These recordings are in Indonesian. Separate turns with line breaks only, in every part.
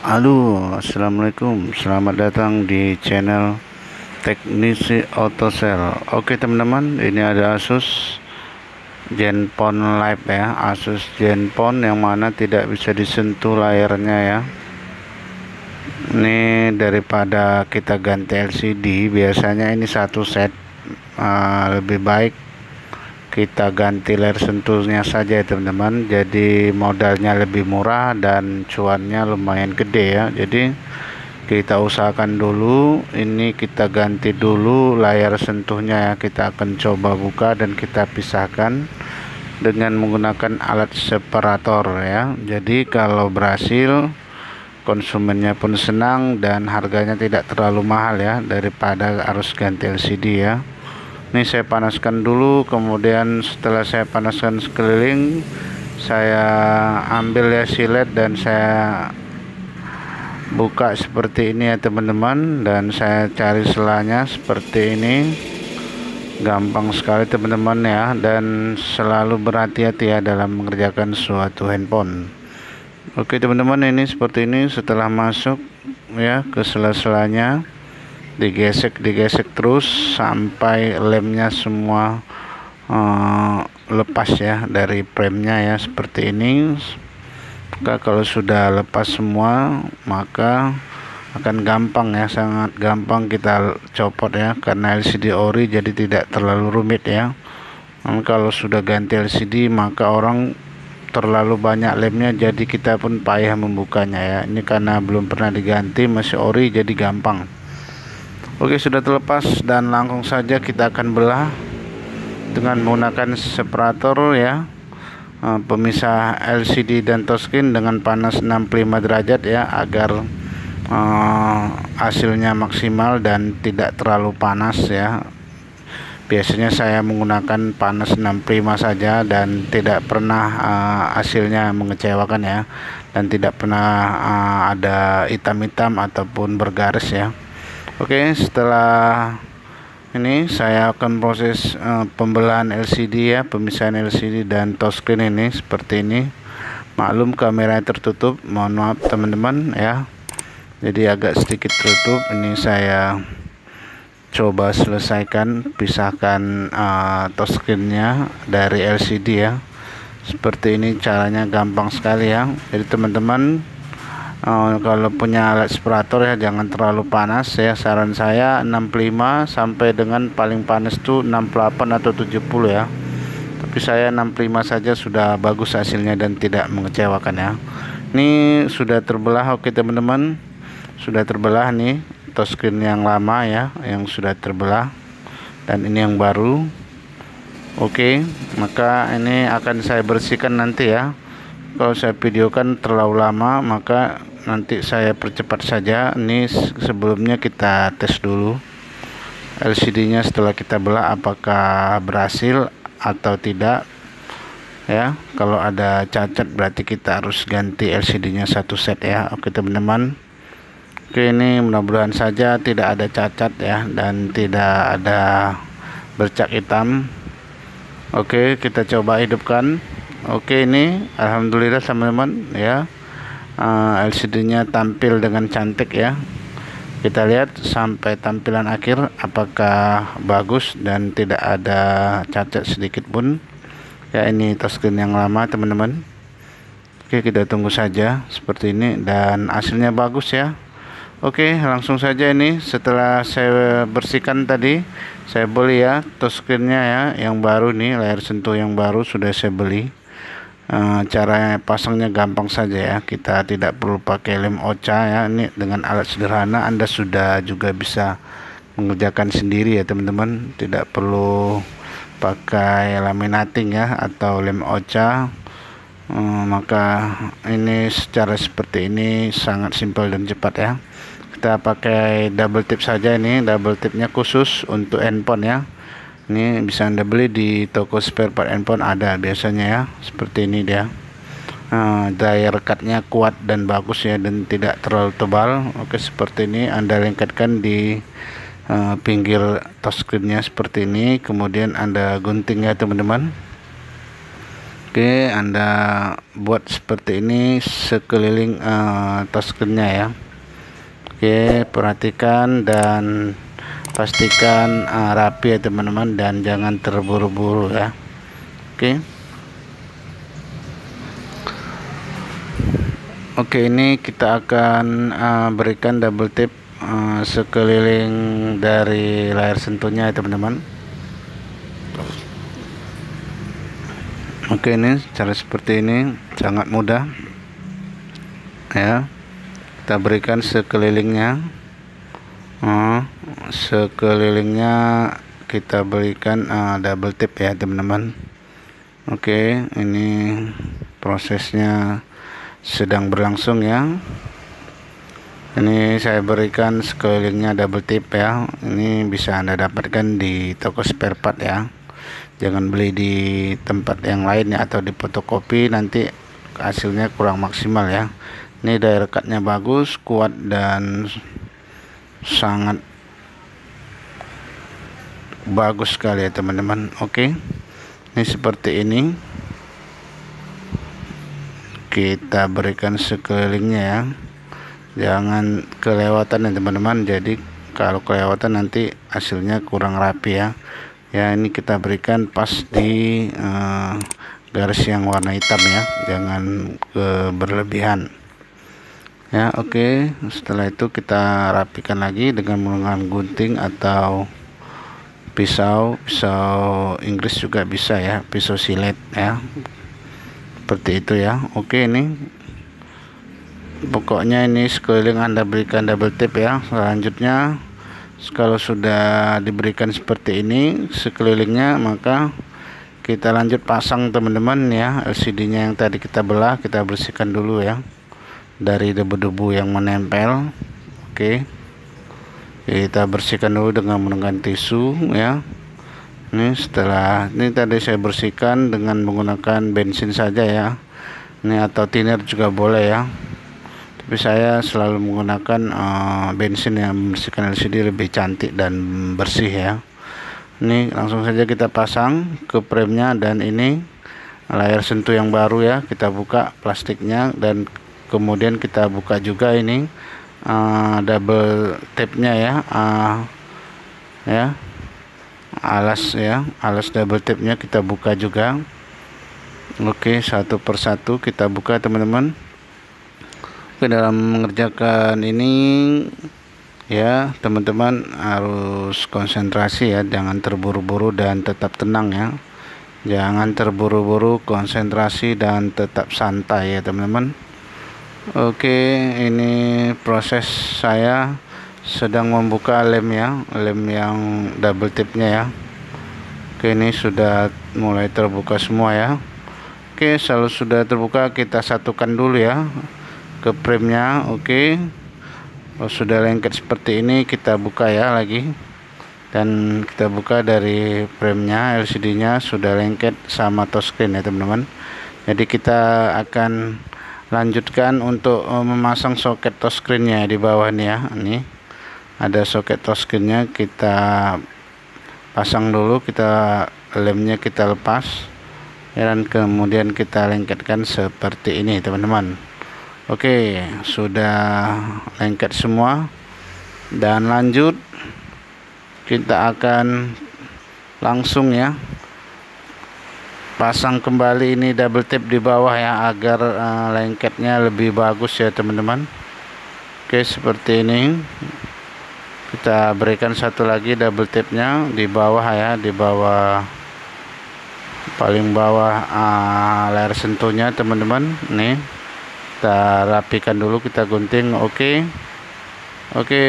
Halo, assalamualaikum. Selamat datang di channel Teknisi Autosel. Oke teman-teman, ini ada Asus Zenfone Live ya. Asus Zenfone yang mana tidak bisa disentuh layarnya ya. Ini daripada kita ganti LCD, biasanya ini satu set. Lebih baik kita ganti layar sentuhnya saja ya teman-teman. Jadi modalnya lebih murah dan cuannya lumayan gede ya. Jadi kita usahakan dulu ini, kita ganti dulu layar sentuhnya ya. Kita akan coba buka dan kita pisahkan dengan menggunakan alat separator ya. Jadi kalau berhasil, konsumennya pun senang dan harganya tidak terlalu mahal ya, daripada harus ganti LCD ya. Ini saya panaskan dulu, kemudian setelah saya panaskan sekeliling, saya ambil ya silet dan saya buka seperti ini ya teman-teman, dan saya cari selanya seperti ini. Gampang sekali teman-teman ya, dan selalu berhati-hati ya dalam mengerjakan suatu handphone. Oke teman-teman, ini seperti ini. Setelah masuk ya ke sela-selanya, digesek terus sampai lemnya semua lepas ya dari premnya ya, seperti ini. Maka kalau sudah lepas semua, maka akan gampang ya, sangat gampang kita copot ya, karena LCD ori jadi tidak terlalu rumit ya. Kalau sudah ganti LCD, maka orang terlalu banyak lemnya, jadi kita pun payah membukanya ya. Ini karena belum pernah diganti, masih ori, jadi gampang. Oke, sudah terlepas dan langsung saja kita akan belah dengan menggunakan separator ya, pemisah LCD dan touchscreen dengan panas 65 derajat ya, agar hasilnya maksimal dan tidak terlalu panas ya. Biasanya saya menggunakan panas 65 saja dan tidak pernah hasilnya mengecewakan ya, dan tidak pernah ada hitam-hitam ataupun bergaris ya. Oke, setelah ini saya akan proses pembelahan LCD ya, pemisahan LCD dan touchscreen ini seperti ini. Maklum kamera tertutup, mohon maaf teman-teman ya. Jadi agak sedikit tertutup. Ini saya coba selesaikan, pisahkan touchscreennya dari LCD ya. Seperti ini caranya, gampang sekali ya. Jadi teman-teman, kalau punya alat separator ya, jangan terlalu panas ya. Saran saya 65 sampai dengan paling panas tuh 68 atau 70 ya. Tapi saya 65 saja sudah bagus hasilnya dan tidak mengecewakan ya. Ini sudah terbelah. Oke teman-teman, sudah terbelah nih touchscreen yang lama ya, yang sudah terbelah, dan ini yang baru. Oke, maka ini akan saya bersihkan nanti ya. Kalau saya videokan terlalu lama, maka nanti saya percepat saja. Ini sebelumnya kita tes dulu LCD-nya setelah kita belah, apakah berhasil atau tidak ya. Kalau ada cacat berarti kita harus ganti LCD-nya satu set ya. Oke teman-teman. Oke, ini mudah-mudahan saja tidak ada cacat ya, dan tidak ada bercak hitam. Oke, kita coba hidupkan. Oke, ini alhamdulillah teman-teman ya, LCD-nya tampil dengan cantik ya. Kita lihat sampai tampilan akhir apakah bagus dan tidak ada cacat sedikit pun ya. Ini touchscreen yang lama teman-teman. Oke, kita tunggu saja seperti ini, dan hasilnya bagus ya. Oke, langsung saja. Ini setelah saya bersihkan tadi, saya beli ya touchscreen-nya ya, yang baru nih, layar sentuh yang baru sudah saya beli. Cara pasangnya gampang saja ya, kita tidak perlu pakai lem ocha ya. Ini dengan alat sederhana Anda sudah juga bisa mengerjakan sendiri ya teman-teman, tidak perlu pakai laminating ya atau lem ocha. Maka ini secara seperti ini sangat simpel dan cepat ya. Kita pakai double tip saja. Ini double tipnya khusus untuk handphone ya. Ini bisa Anda beli di toko spare part handphone, ada biasanya ya. Seperti ini dia. Daya rekatnya kuat dan bagus ya, dan tidak terlalu tebal. Oke, seperti ini Anda lengketkan di pinggir touchscreen-nya seperti ini. Kemudian Anda gunting ya teman-teman. Oke, Anda buat seperti ini sekeliling touchscreen-nya ya. Oke, perhatikan dan pastikan rapi ya teman-teman, dan jangan terburu-buru ya. Oke, ini kita akan berikan double tap sekeliling dari layar sentuhnya ya teman-teman. Oke, ini cara seperti ini sangat mudah ya. Kita berikan sekelilingnya, kita berikan double tap ya teman-teman. Oke, ini prosesnya sedang berlangsung ya. Ini saya berikan sekelilingnya double tap ya. Ini bisa Anda dapatkan di toko spare part ya. Jangan beli di tempat yang lain ya, atau di fotokopi, nanti hasilnya kurang maksimal ya. Ini daya rekatnya bagus, kuat, dan sangat bagus sekali ya teman-teman. Oke, ini seperti ini kita berikan sekelilingnya ya. Jangan kelewatan ya teman-teman. Jadi kalau kelewatan nanti hasilnya kurang rapi ya. Ya, ini kita berikan pas di garis yang warna hitam ya, jangan berlebihan ya. Oke, setelah itu kita rapikan lagi dengan menggunakan gunting atau pisau Inggris juga bisa ya, pisau silet ya, seperti itu ya. Oke, ini pokoknya ini sekeliling Anda berikan double tap ya. Selanjutnya kalau sudah diberikan seperti ini sekelilingnya, maka kita lanjut pasang teman-teman ya. LCD-nya yang tadi kita belah, kita bersihkan dulu ya dari debu-debu yang menempel. Oke, kita bersihkan dulu dengan menggunakan tisu ya. Ini setelah ini tadi saya bersihkan dengan menggunakan bensin saja ya. Ini atau thinner juga boleh ya, tapi saya selalu menggunakan bensin yang membersihkan LCD lebih cantik dan bersih ya. Ini langsung saja kita pasang ke frame-nya, dan ini layar sentuh yang baru ya. Kita buka plastiknya, dan kemudian kita buka juga ini double tape-nya ya, alas double tape-nya kita buka juga. Oke, satu persatu kita buka teman-teman. Oke, dalam mengerjakan ini ya teman-teman harus konsentrasi ya, jangan terburu-buru dan tetap tenang ya. Jangan terburu-buru, konsentrasi dan tetap santai ya teman-teman. Oke, ini proses saya sedang membuka lem ya, lem yang double tip-nya ya. Oke, ini sudah mulai terbuka semua ya. Oke, kalau sudah terbuka kita satukan dulu ya ke frame-nya. Oke, kalau sudah lengket seperti ini kita buka ya lagi, dan kita buka dari frame-nya. LCD-nya sudah lengket sama touchscreen ya teman-teman. Jadi kita akan lanjutkan untuk memasang soket touchscreen-nya di bawah nih ya. Ini ada soket touchscreen-nya, kita pasang dulu, kita lemnya kita lepas ya, dan kemudian kita lengketkan seperti ini teman-teman. Oke, sudah lengket semua, dan lanjut kita akan langsung ya pasang kembali ini double tap di bawah ya, agar lengketnya lebih bagus ya teman-teman. Oke, seperti ini kita berikan satu lagi double tap-nya di bawah ya, di bawah, paling bawah layar sentuhnya teman-teman. Nih, kita rapikan dulu, kita gunting. Oke,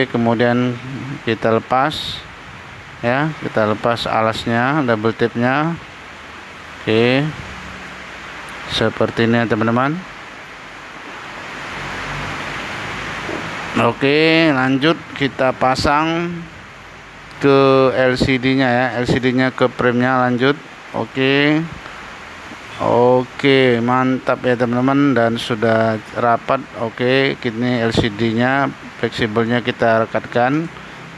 kemudian kita lepas ya, kita lepas alasnya, double tip-nya. Oke, seperti ini teman-teman. Oke, lanjut kita pasang ke LCD-nya ya, LCD-nya ke frame-nya, lanjut. Oke, mantap ya teman-teman, dan sudah rapat. Oke, ini LCD-nya, fleksibelnya kita rekatkan,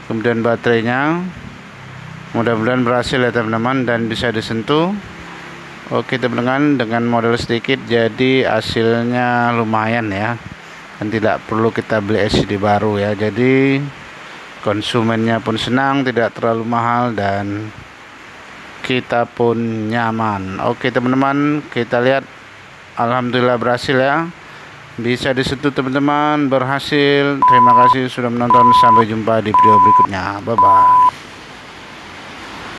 kemudian baterainya mudah-mudahan berhasil ya teman-teman dan bisa disentuh. Oke teman-teman, dengan modal sedikit jadi hasilnya lumayan ya, dan tidak perlu kita beli LCD baru ya. Jadi konsumennya pun senang, tidak terlalu mahal, dan kita pun nyaman. Oke teman-teman, kita lihat, alhamdulillah berhasil ya, bisa disentuh teman-teman, berhasil. Terima kasih sudah menonton, sampai jumpa di video berikutnya. Bye bye.